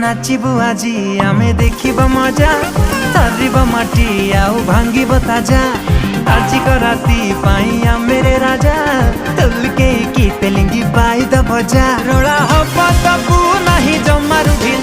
नाचिबु आजी आमे देखिब मजा सरिब माटी आउ भांगिब ताजा आजी को राती पाई आमेरे राजा तुलके की तेलिंगी बाई द भजा रोला हब तबु नहीं जमारु भी